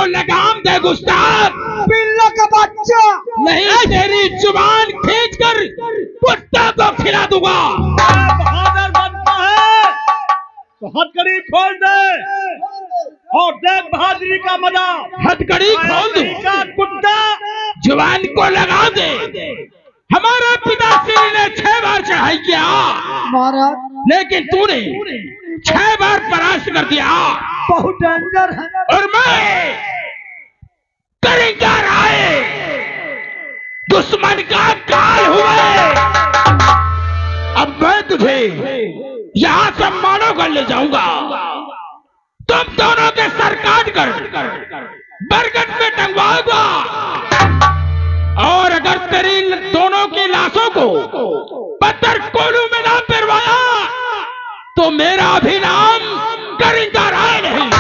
को लगाम दे गुस्ताख। पिल्ला का बच्चा नहीं तेरी जुबान खींचकर कुत्ता को खिला दूंगा। बहादुर बनता है तो हथकड़ी खोल दे और देख बहादुरी का मजा। हथकड़ी खोल दे का कुत्ता जुबान को लगा दे। हमारे पिताश्री ने 6 बार चढ़ाई किया महाराज, लेकिन तूने 6 बार परास्त कर दिया। बहुत डेंजर है। और मैं करेंगा राय दुश्मन का काल हुए। अब मैं तुझे यहां से मानो कर ले जाऊंगा। तुम दोनों के सर काट कर बरगद में टंगवाऊंगा। और अगर तेरी दोनों की लाशों को पत्थर कोलू में ना पिरवाया तो मेरा भी नाम करेंगा राय नहीं।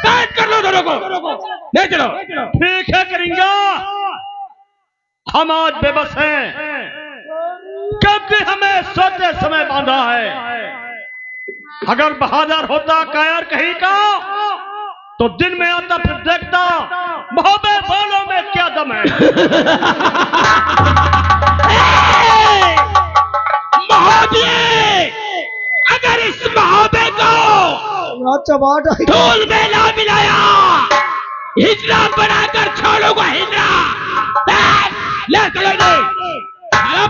कैद कर लो दोनों को, ले चलो। ठीक है करेंगा। हम आज बेबस हैं क्योंकि हमें सोते समय बांधा है। अगर बहादुर होता कायर कहीं का तो दिन में आता फिर देखता मोहब्बे बालों में क्या दम है। महोदय, अगर इस महोदय को धूल में ना मिलाया हिजरा बनाकर छोड़ूंगा। हिजरा ले चलो।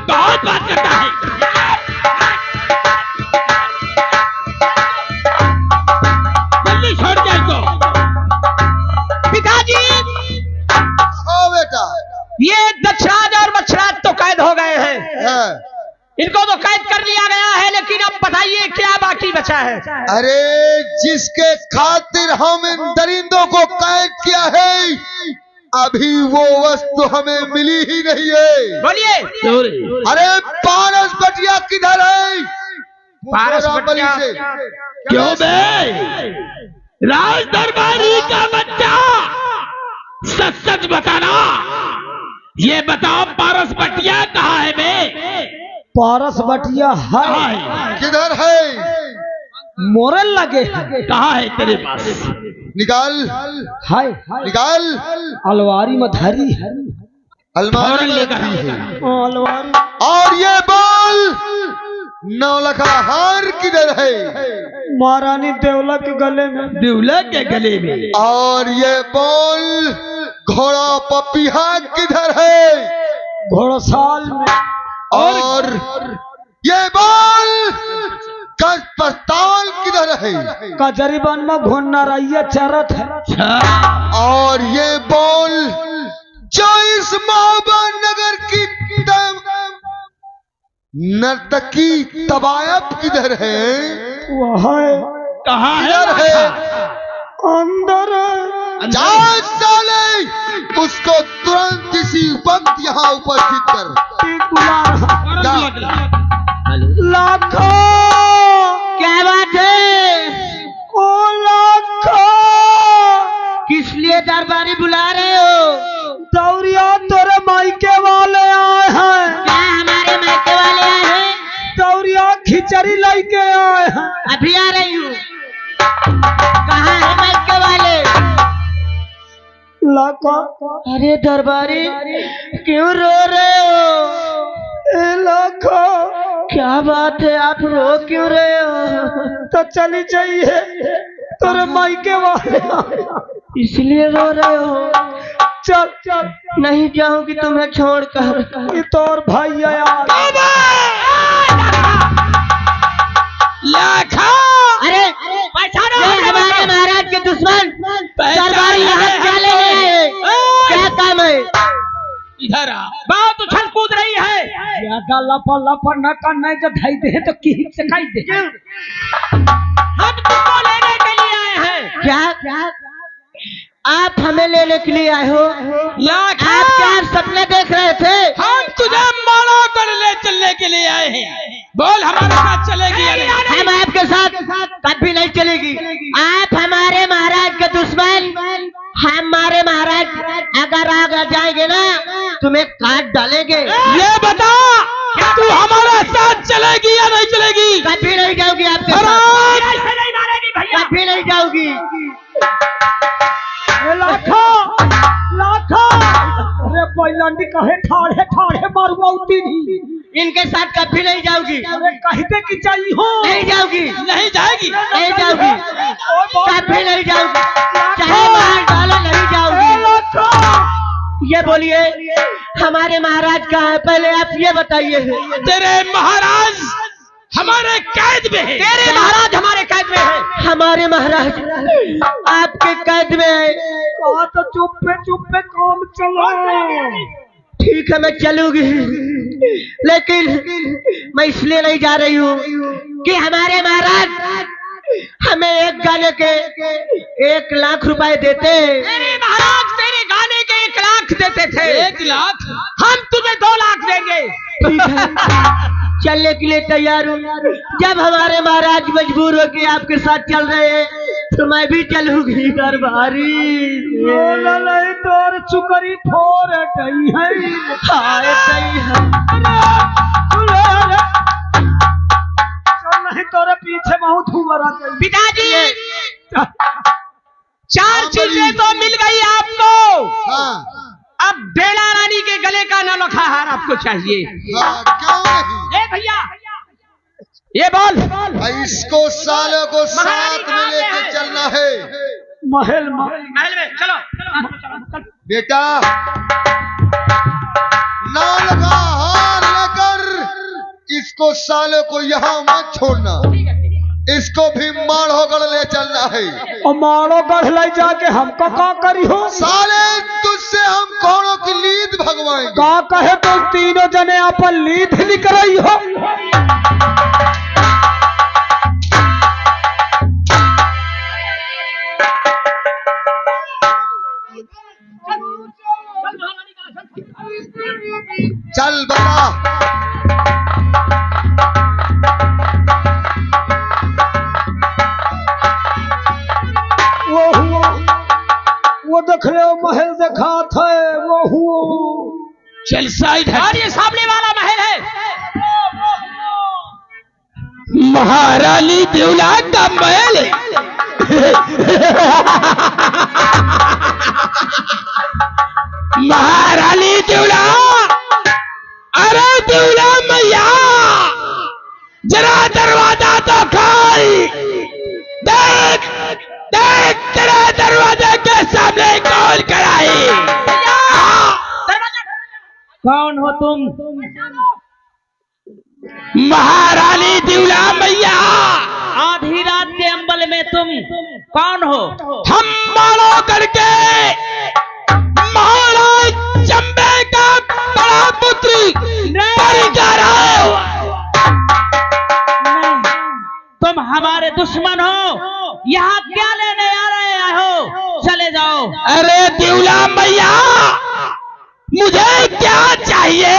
बहुत बात करता है। जल्दी छोड़ दे इसको। पिताजी, हाँ बेटा। ये दक्षराज और मच्छराज तो कैद हो गए हैं। इनको तो कैद कर लिया गया है, लेकिन अब बताइए क्या बाकी बचा है। अरे जिसके खातिर हम इन दरिंदों को कैद किया है अभी वो वस्तु हमें मिली ही नहीं है। बोलिए। अरे पारस बटिया किधर है? पारस बटिया से क्यों बे? राज दरबारी का बच्चा, सच सच बताना। ये बताओ पारस बटिया कहाँ है बे? पारस बटिया है। किधर है? मोरल लगे। कहाँ है तेरे पास? निकाल। हाय निकाल। अलवारी में धरी है। अलमारी में लेकर रखी है। अलवारी। और ये बोल 9 लखा हार किधर है? महारानी देवला के गले में। देवला के गले में। और ये बोल घोड़ा पपिया किधर है? घोड़साल में। और ये बोल पस्ताल किधर है? कजरीबन में घोड़ना रही चरत है। और ये बोल जो इस महोबा नगर की नर्तकी तबायब किधर है? वह कहाँ किधर है? अंदर। जाओ साले, उसको तुरंत इसी वक्त यहाँ उपस्थित कर। लाखों क्या बात है? ओ लाखों, किस लिए दरबारी बुला रहे हो? दौरिया तेरे मायके वाले आए हैं। क्या हमारे मायके वाले आए हैं? दौरिया खिचड़ी लेके आए हैं। अभी आ रही हूँ। कहाँ है मायके वाले? लाखों। अरे दरबारी क्यों रो रहे हो? लाखों क्या बात है, आप रो क्यों रहे हो? तो चली जाइए, तेरे मायके वाले इसलिए रो रहे हो। चल चल। नहीं जाऊंगी तुम्हें छोड़कर। ये तो और भाई आया। लाखा। अरे हमारे महाराज के दुश्मन दरबारी यहाँ क्या ले आए? क्या काम है? इधर आ। बात उछल कूद रही है। ज्यादा लपा लपा न करना है, जब ढाई दे तो की सिखाई दे। हम तुमको लेने के लिए आए हैं। क्या आप हमें लेने के लिए आए हो? लाखा। आप क्या सपने देख रहे थे? हम तुझे मानो कर ले चलने के लिए आए हैं। बोल हमारे साथ चलेगी या नहीं? हम आपके साथ कभी नहीं चलेगी। आप हमारे महाराज के दुश्मन। हमारे महाराज अगर आगे जाएंगे ना तुम्हें काट डालेंगे। ये बता तू हमारे साथ चलेगी या नहीं चलेगी? कभी नहीं जाओगी आपके साथ। ऐसे नहीं मारेगी भैया। कभी नहीं जाओगी। लाखा लाखा अरे पैलंडी कहे ठाड़े ठाड़े मारुआती नहीं। इनके साथ कभी नहीं जाओगी। अरे कहते कि चाहिए हो नहीं जाओगी। नहीं जाएगी नहीं जाओगी कभी नहीं जाओगी। चाहे मार डालो नहीं जाओगी। ये बोलिए हमारे महाराज कहाँ है पहले आप ये बताइए। तेरे महाराज हमारे कैद में है। तेरे महाराज हमारे कैद में है। हमारे महाराज आपके कैद में है। कहा तो चुप पे काम चलो। ठीक है मैं चलूंगी लेकिन मैं इसलिए नहीं जा रही हूँ कि हमारे महाराज हमें एक गाने के 1 लाख रुपए देते हैं। तेरे महाराज तेरे गाने के 1 लाख देते थे। 1 लाख हम तुझे 2 लाख देंगे। ठीक है चलने के लिए तैयार हूँ। जब हमारे महाराज मजबूर हो के आपके साथ चल रहे हैं तो मैं भी चलूंगी दरबारी। नहीं तो चुकरी फोर गई है। नहीं तोरे पीछे बहुत हुआ। पिताजी 4 चीजें तो मिल गई आपको। हाँ अब बेला रानी के गले का नौलखा हार आपको चाहिए। हाँ क्यों नहीं। ए भैया ये बोल। इसको सालों को साथ में लेके चलना है। महल में चलो बेटा नाल का हार लेकर इसको सालों को यहाँ मत छोड़ना। इसको भी माड़ोगढ़ ले चलना है। और माड़ोगढ़ ले जाके हमको का करी हो। साले तुझसे हम कौनों की लीद भगवाएंगे। का कहे तो तीनों जने अपन लीद निकल हो। चल बता वो देख लो महल देखा था वो हुआ। चल साइड है। और ये सामने वाला महल है महारानी देवला का महल है। महारानी देवला अरे देवला मैया जरा दरवाजा तो खोल। देख देख तेरे दरवाजे के सामने कौन खड़ा है। कौन हो तुम। महारानी दिवला मैया। आधी रात के अंबल में तुम कौन हो। हम मानो करके महाराज चंबे का बड़ा पुत्री तुम हमारे दुश्मन हो। यहाँ क्या लेने आ रहे हो। चले जाओ। अरे दिवला मैया मुझे क्या चाहिए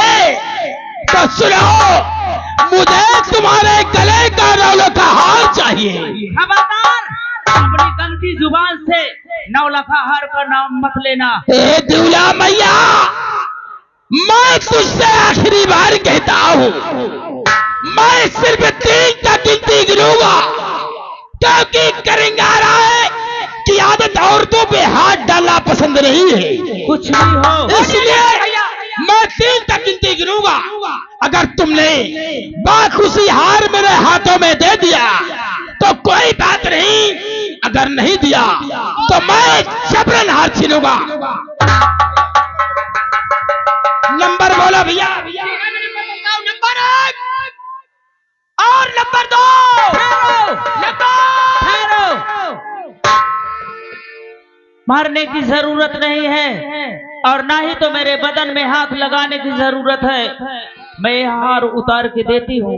तो सुनो। मुझे तुम्हारे गले का नौलखा हार चाहिए। खबरदार अपनी गंदी जुबान से नौलखा हार का नाम मत लेना। ए दिवला मैया मैं तुझसे आखिरी बार कहता हूँ मैं सिर्फ 3 तक गिनती गिनूंगा क्योंकि करेंगारा है की आदत औरतों पे हाथ डालना पसंद नहीं है। कुछ भी हो इसलिए मैं 3 तक गिनती गिनूंगा। अगर तुमने बाखुशी हार मेरे हाथों में दे दिया तो कोई बात नहीं। अगर नहीं दिया तो मैं जबरन हार छीनूंगा। नंबर बोलो भैया। नंबर 1 और नंबर 2। मारने की जरूरत नहीं है और ना ही तो मेरे बदन में हाथ लगाने की जरूरत है। मैं ये हार उतार के देती हूँ।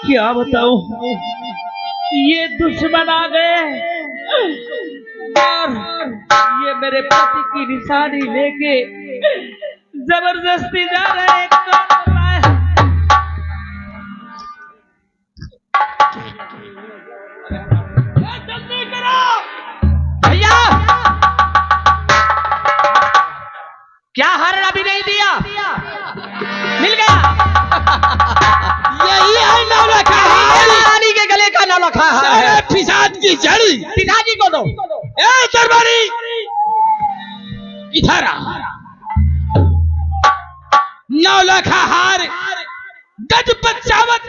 क्या बताऊं ये दुश्मन आ गए और ये मेरे पति की निशानी लेके जबरदस्ती जा रहे हैं। भैया जड़ी पिताजी को दो। ए दरबारी इधर आ। 9 लाखा हार गज 55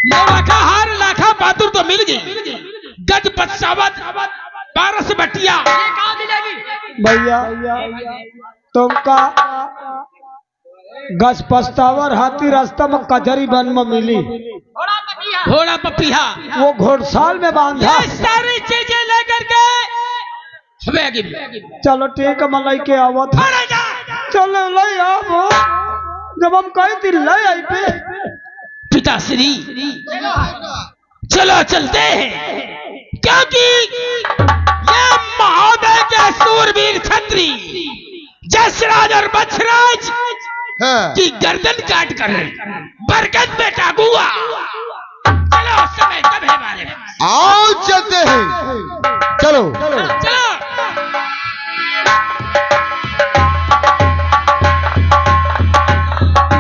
9 लाखा हार लाखा बहादुर तो मिल गई, गज 55 12 से बटिया भैया तुमका गज 55 हाथी रास्ता में कजरी बन में मिली, घोड़ा पपिया वो घोड़साल में बांधा। ये सारी चीजें लेकर के हमें आगे चलो ठीक है, मैं लेके आवत। अरे जा चलो ले आओ, जब हम कहे थी ले आई पे। पिताश्री चलो चलते हैं, क्योंकि ये महोदय के सूरवीर छत्री जसराज और बछराज की गर्दन काट कर बरगद में टांगूंगा। चलो समय तब है हमारे पास। आओ चलते हैं, चलो चलो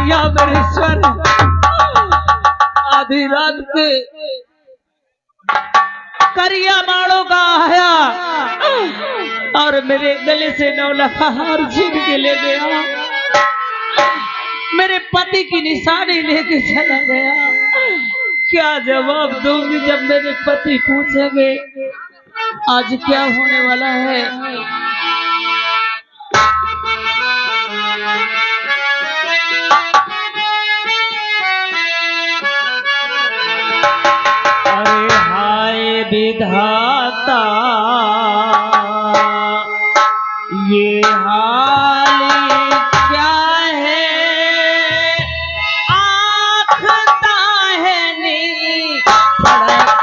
या मेरे ईश्वर, आधी रात के करिया माड़ो का आया और मेरे गले से 9 लाखा हार छीन के ले गया, मेरे पति की निशानी लेके चला गया। क्या जवाब दूंगी जब मेरे पति पूछेंगे आज क्या होने वाला है? अरे हाय विधाता, ये हाल क्या है? आँखता है नी फड़क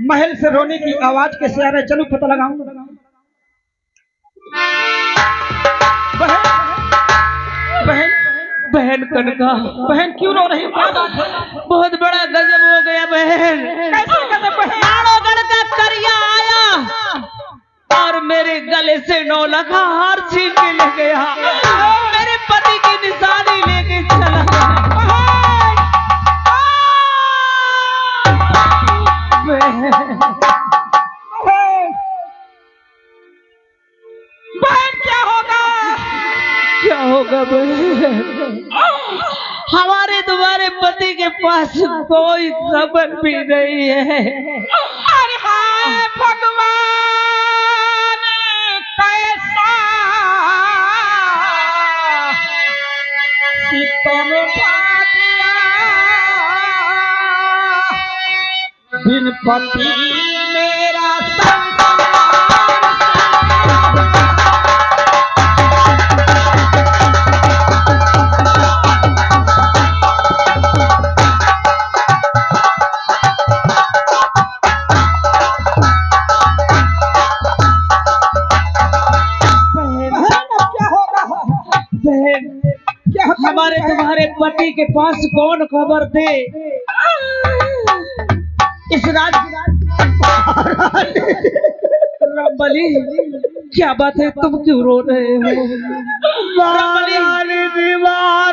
महल से रोने की आवाज कैसे आ रहा है? चलो पता लगाऊं। बहन बहन बहन कनका, बहन क्यों रो रही? क्या बात है? बहुत बड़ा गजब हो गया बहन। कैसे गजब बहन? नाड़ोगढ़ का करिया आया और मेरे गले से 9 लाखा हार छीन के ले गया, मेरे पति की निशानी लेके चला गया। बहन क्या होगा? क्या होगा बहन? हमारे तुम्हारे पति के पास कोई खबर भी नहीं है। अरे हाय भगवान, कैसा सितम पातिया, बिन पति मेरा हमारे तुम्हारे पति के पास कौन खबर दे? इस रात रामबली, क्या बात है? तुम क्यों रो रहे हो? रामबली दीवार